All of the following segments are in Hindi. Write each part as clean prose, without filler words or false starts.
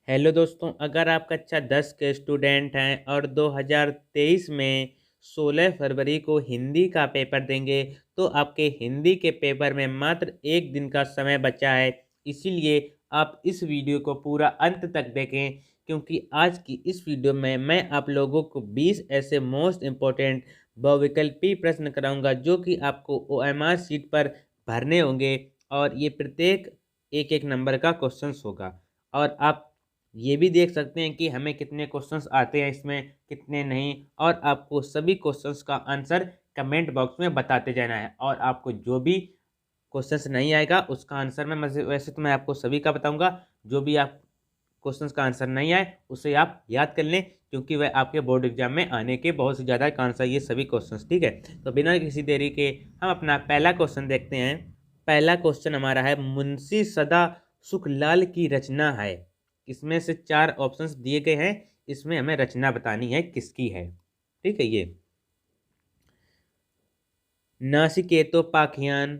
हेलो दोस्तों, अगर आप कक्षा 10 के स्टूडेंट हैं और 2023 में 16 फरवरी को हिंदी का पेपर देंगे तो आपके हिंदी के पेपर में मात्र एक दिन का समय बचा है। इसीलिए आप इस वीडियो को पूरा अंत तक देखें, क्योंकि आज की इस वीडियो में मैं आप लोगों को 20 ऐसे मोस्ट इम्पोर्टेंट बहुविकल्पी प्रश्न कराऊंगा जो कि आपको OMR शीट पर भरने होंगे। और ये प्रत्येक एक एक नंबर का क्वेश्चंस होगा। और आप ये भी देख सकते हैं कि हमें कितने क्वेश्चंस आते हैं, इसमें कितने नहीं। और आपको सभी क्वेश्चंस का आंसर कमेंट बॉक्स में बताते जाना है। और आपको जो भी क्वेश्चंस नहीं आएगा उसका आंसर मैं वैसे तो मैं आपको सभी का बताऊंगा। जो भी आप क्वेश्चंस का आंसर नहीं आए उसे आप याद कर लें, क्योंकि वह आपके बोर्ड एग्जाम में आने के बहुत से ज़्यादा चांस है ये सभी क्वेश्चंस। ठीक है, तो बिना किसी देरी के हम अपना पहला क्वेश्चन देखते हैं। पहला क्वेश्चन हमारा है, मुंशी सदा सुखलाल की रचना है। इसमें से 4 ऑप्शंस दिए गए हैं, इसमें हमें रचना बतानी है किसकी है। ठीक है, ये नासिकेतोपाख्यान,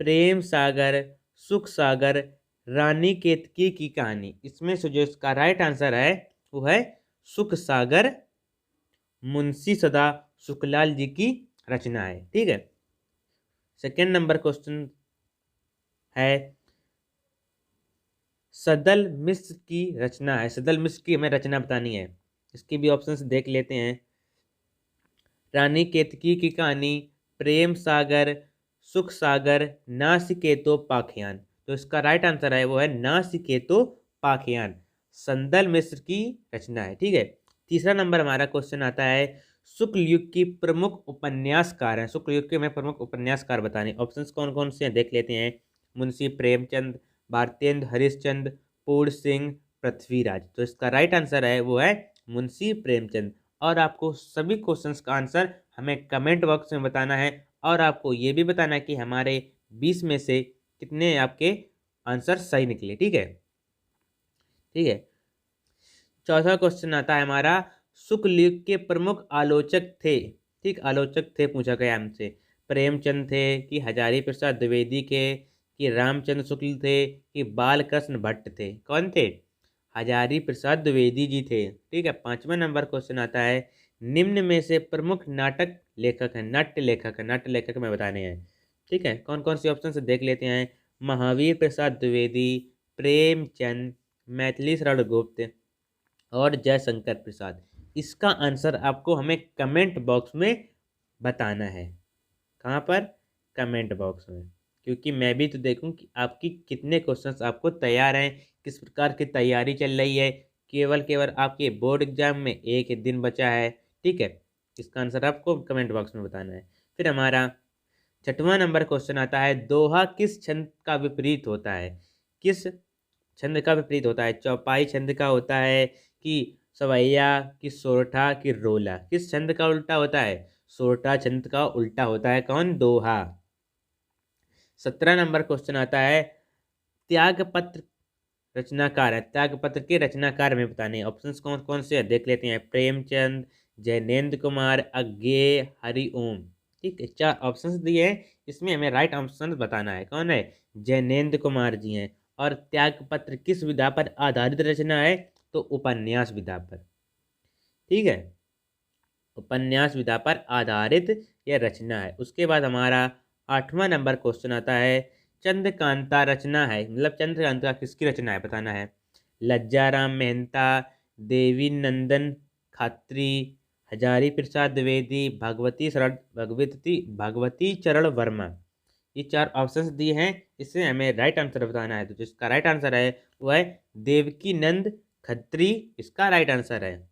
प्रेम सागर, सुख सागर, रानी केतकी की कहानी। इसमें से जो इसका राइट आंसर है वो है सुख सागर, मुंशी सदा सुखलाल जी की रचना है। ठीक है, सेकेंड नंबर क्वेश्चन है, सदल मिश्र की रचना है। सदल मिश्र की हमें रचना बतानी है। इसकी भी ऑप्शंस देख लेते हैं। रानी केतकी की कहानी, प्रेम सागर, सुख सागर, नासिकेतोपाख्यान। तो इसका राइट आंसर है वो है नासिकेतोपाख्यान, संदल मिश्र की रचना है। ठीक है, तीसरा नंबर हमारा क्वेश्चन आता है, शुक्ल युग की प्रमुख उपन्यासकार है। शुक्ल युग के हमें प्रमुख उपन्यासकार बताने। ऑप्शंस कौन कौन से हैं देख लेते हैं। मुंशी प्रेमचंद, भारतेंद्र हरिश्चंद्र, पूर्ण सिंह, पृथ्वीराज। तो इसका राइट आंसर है वो है मुंशी प्रेमचंद। और आपको सभी क्वेश्चंस का आंसर हमें कमेंट बॉक्स में बताना है। और आपको ये भी बताना है कि हमारे 20 में से कितने आपके आंसर सही निकले। ठीक है, ठीक है। चौथा क्वेश्चन आता है हमारा, शुक्ल युग के प्रमुख आलोचक थे। ठीक, आलोचक थे पूछा गया हमसे। प्रेमचंद थे कि हजारी प्रसाद द्विवेदी के, कि रामचंद्र शुक्ल थे, कि बालकृष्ण भट्ट थे। कौन थे? हजारी प्रसाद द्विवेदी जी थे। ठीक है, पांचवा नंबर क्वेश्चन आता है, निम्न में से प्रमुख नाटक लेखक है, नाट्य लेखक है, नाट्य लेखक में बताने हैं। ठीक है, कौन कौन सी ऑप्शन से देख लेते हैं। महावीर प्रसाद द्विवेदी, प्रेमचंद, मैथिली शरण गुप्त और जयशंकर प्रसाद। इसका आंसर आपको हमें कमेंट बॉक्स में बताना है। कहाँ पर? कमेंट बॉक्स में, क्योंकि मैं भी तो देखूं कि आपकी कितने क्वेश्चंस आपको तैयार हैं, किस प्रकार की तैयारी चल रही है। केवल केवल आपके बोर्ड एग्जाम में एक ही दिन बचा है। ठीक है, इसका आंसर आपको कमेंट बॉक्स में बताना है। फिर हमारा छठवां नंबर क्वेश्चन आता है, दोहा किस छंद का विपरीत होता है? किस छंद का विपरीत होता है? चौपाई छंद का होता है, कि सवैया, कि सोरठा, कि रोला। किस छंद का उल्टा होता है? सोरठा छंद का उल्टा होता है कौन? दोहा। 17 नंबर क्वेश्चन आता है, त्यागपत्र रचनाकार है। त्यागपत्र के रचनाकार में बताने। ऑप्शंस कौन कौन से हैं देख लेते हैं। प्रेमचंद, जैनेन्द्र कुमार, अज्ञेय, हरिओम। ठीक है, 4 ऑप्शंस दिए हैं, इसमें हमें राइट ऑप्शन बताना है। कौन है? जैनेन्द्र कुमार जी हैं। और त्यागपत्र किस विधा पर आधारित रचना है? तो उपन्यास विधा पर। ठीक है, उपन्यास विधा पर आधारित यह रचना है। उसके बाद हमारा 8वां नंबर क्वेश्चन आता है, चंद्रकांता रचना है, मतलब चंद्रकांता किसकी रचना है बताना है। लज्जाराम मेहता, देवी नंदन खत्री, हजारी प्रसाद द्विवेदी, भगवती चरण वर्मा। ये 4 ऑप्शंस दिए हैं, इससे हमें राइट आंसर बताना है। तो जिसका राइट आंसर है वो है देवकी नंद खत्री, इसका राइट आंसर है।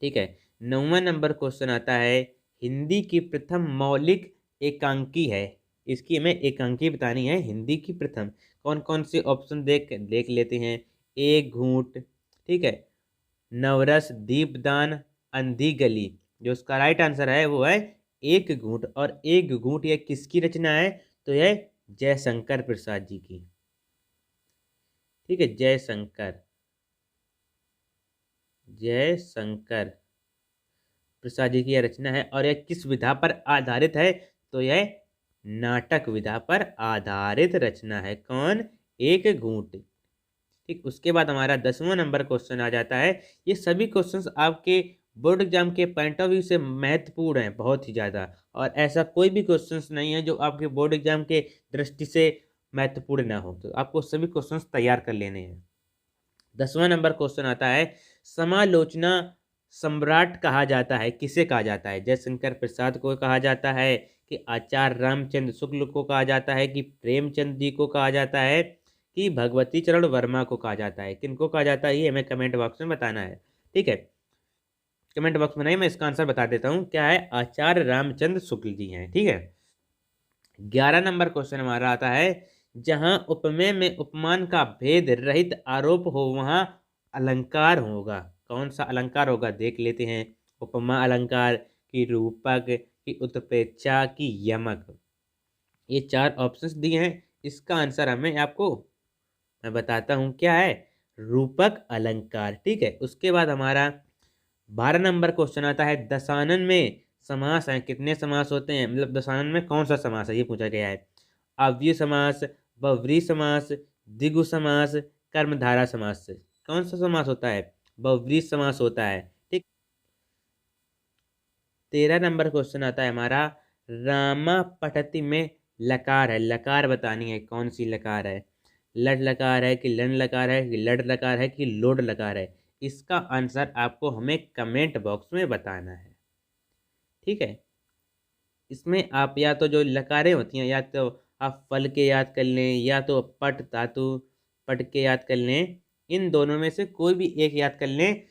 ठीक है, 9वां नंबर क्वेश्चन आता है, हिंदी की प्रथम मौलिक एकांकी है। इसकी हमें एकांकी बतानी है, हिंदी की प्रथम। कौन कौन से ऑप्शन देख देख लेते हैं। एक घूंट, ठीक है, नवरस, दीपदान, अंधी गली। जो उसका राइट आंसर है वो है एक घूंट। और एक घूंट यह किसकी रचना है? तो यह जयशंकर प्रसाद जी की। ठीक है, जयशंकर प्रसाद जी की यह रचना है। और यह किस विधा पर आधारित है? तो यह नाटक विधा पर आधारित रचना है। कौन? एक घूंट। ठीक, उसके बाद हमारा 10वां नंबर क्वेश्चन आ जाता है। ये सभी क्वेश्चंस आपके बोर्ड एग्जाम के पॉइंट ऑफ व्यू से महत्वपूर्ण हैं, बहुत ही ज़्यादा, और ऐसा कोई भी क्वेश्चंस नहीं है जो आपके बोर्ड एग्जाम के दृष्टि से महत्वपूर्ण ना हो, तो आपको सभी क्वेश्चंस तैयार कर लेने हैं। 10वां नंबर क्वेश्चन आता है, समालोचना सम्राट कहा जाता है, किसे कहा जाता है? जयशंकर प्रसाद को कहा जाता है, कि आचार्य रामचंद्र शुक्ल को कहा जाता है, कि प्रेमचंद जी को कहा जाता है, कि भगवती चरण वर्मा को कहा जाता है? किनको कहा जाता है ये हमें कमेंट बॉक्स में बताना है। ठीक है, कमेंट बॉक्स में नहीं, मैं इसका आंसर बता देता हूँ, क्या है? आचार्य रामचंद्र शुक्ल जी हैं। ठीक है, 11 नंबर क्वेश्चन हमारा आता है, जहां उपमेय में उपमान का भेद रहित आरोप हो वहां अलंकार होगा। कौन सा अलंकार होगा देख लेते हैं। उपमा अलंकार, की रूपक, की उत्प्रेक्षा, की यमक। ये 4 ऑप्शंस दिए हैं, इसका आंसर हमें आपको मैं बताता हूँ क्या है, रूपक अलंकार। ठीक है, उसके बाद हमारा 12 नंबर क्वेश्चन आता है, दशानन में समास है, कितने समास होते हैं, मतलब दशानन में कौन सा समास है ये पूछा गया है। अव्यय समास, बहुव्रीहि समास, द्विगु समास, कर्मधारय समास। कौन सा समास होता है? बहुव्रीहि समास होता है। ठीक, 13 नंबर क्वेश्चन आता है हमारा, रामा पठति में लकार है, लकार बतानी है, कौन सी लकार है? लट लकार है, कि लन लकार है, कि लड लकार है, कि लोड लकार है? इसका आंसर आपको हमें कमेंट बॉक्स में बताना है। ठीक है, इसमें आप या तो जो लकारें होती हैं, या तो आप फल के याद कर लें, या तो पट धातु पट के याद कर लें, इन दोनों में से कोई भी एक याद कर लें,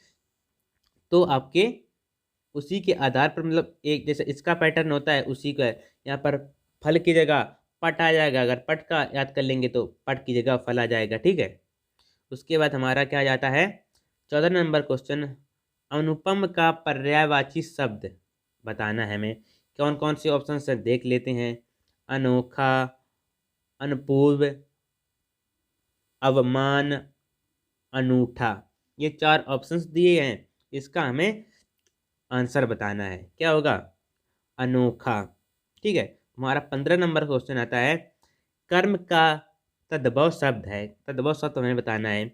तो आपके उसी के आधार पर, मतलब एक जैसे इसका पैटर्न होता है उसी का यहाँ पर फल की जगह पट आ जाएगा, अगर पट का याद कर लेंगे तो पट की जगह फल आ जाएगा। ठीक है, उसके बाद हमारा क्या जाता है, 14 नंबर क्वेश्चन, अनुपम का पर्यायवाची शब्द बताना है हमें। कौन कौन से ऑप्शन से देख लेते हैं। अनोखा, अनपूर्व, अवमान, अनूठा। ये 4 ऑप्शंस दिए हैं, इसका हमें आंसर बताना है, क्या होगा? अनोखा। ठीक है, हमारा 15 नंबर क्वेश्चन आता है, कर्म का तद्भव शब्द है, तद्भव शब्द हमें बताना है।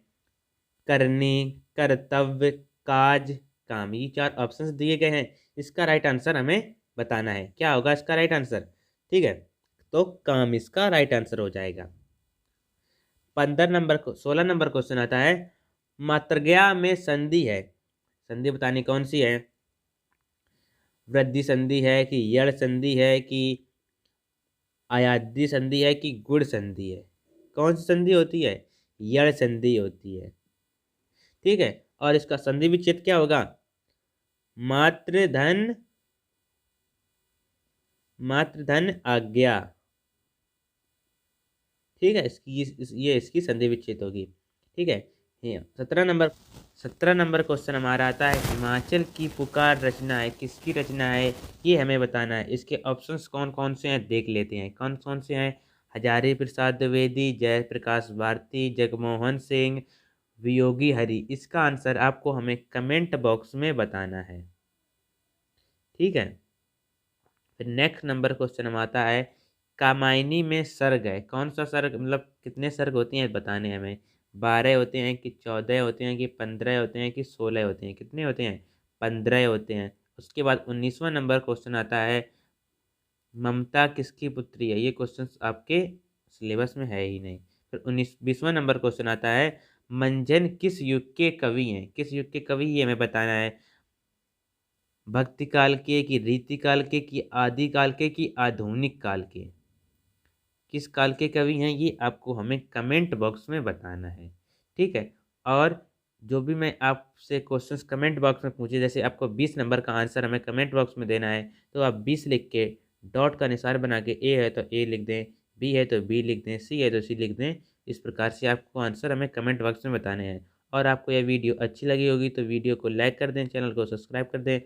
करनी, कर्तव्य, काज, काम। ये 4 ऑप्शंस दिए गए हैं, इसका राइट आंसर हमें बताना है, क्या होगा इसका राइट आंसर? ठीक है, तो काम इसका राइट आंसर हो जाएगा। 16 नंबर क्वेश्चन आता है, मात्रज्ञा में संधि है, संधि बतानी कौन सी है? वृद्धि संधि है, कि यड़ संधि है, कि अयादी संधि है, कि गुण संधि है? कौन सी संधि होती है? यड़ संधि होती है। ठीक है, और इसका संधि विच्छेद क्या होगा? मातृधन, मातृधन आज्ञा। ठीक है, ये इसकी संधि विच्छेद होगी। ठीक है, 17 नंबर क्वेश्चन हमारा आता है, हिमाचल की पुकार रचना है, किसकी रचना है ये हमें बताना है। इसके ऑप्शंस कौन कौन से हैं देख लेते हैं, कौन कौन से हैं। हजारी प्रसाद द्विवेदी, जयप्रकाश भारती, जगमोहन सिंह, वियोगी हरि। इसका आंसर आपको हमें कमेंट बॉक्स में बताना है। ठीक है, फिर नेक्स्ट नंबर क्वेश्चन हम आता है, कामायनी में सर्ग है, कौन सा सर्ग, मतलब कितने सर्ग होती हैं बताने हमें। 12 होते हैं, कि 14 होते हैं, कि 15 होते हैं, कि 16 होते हैं? कितने होते हैं? 15 होते हैं। उसके बाद 19वां नंबर क्वेश्चन आता है, ममता किसकी पुत्री है? ये क्वेश्चन आपके सिलेबस में है ही नहीं। फिर 20वां नंबर क्वेश्चन आता है, मंझन किस युग के कवि हैं? किस युग के कवि ये हमें बताना है। भक्ति काल के, कि रीति काल के, कि आदि काल के, कि आधुनिक काल के? किस काल के कवि हैं ये आपको हमें कमेंट बॉक्स में बताना है। ठीक है, और जो भी मैं आपसे क्वेश्चंस कमेंट बॉक्स में पूछे, जैसे आपको 20 नंबर का आंसर हमें कमेंट बॉक्स में देना है, तो आप 20 लिख के डॉट का निशान बना के, ए है तो ए लिख दें, बी है तो बी लिख दें, सी है तो सी लिख दें। इस प्रकार से आपको आंसर हमें कमेंट बॉक्स में बताने हैं। और आपको यह वीडियो अच्छी लगी होगी तो वीडियो को लाइक कर दें, चैनल को सब्सक्राइब कर दें।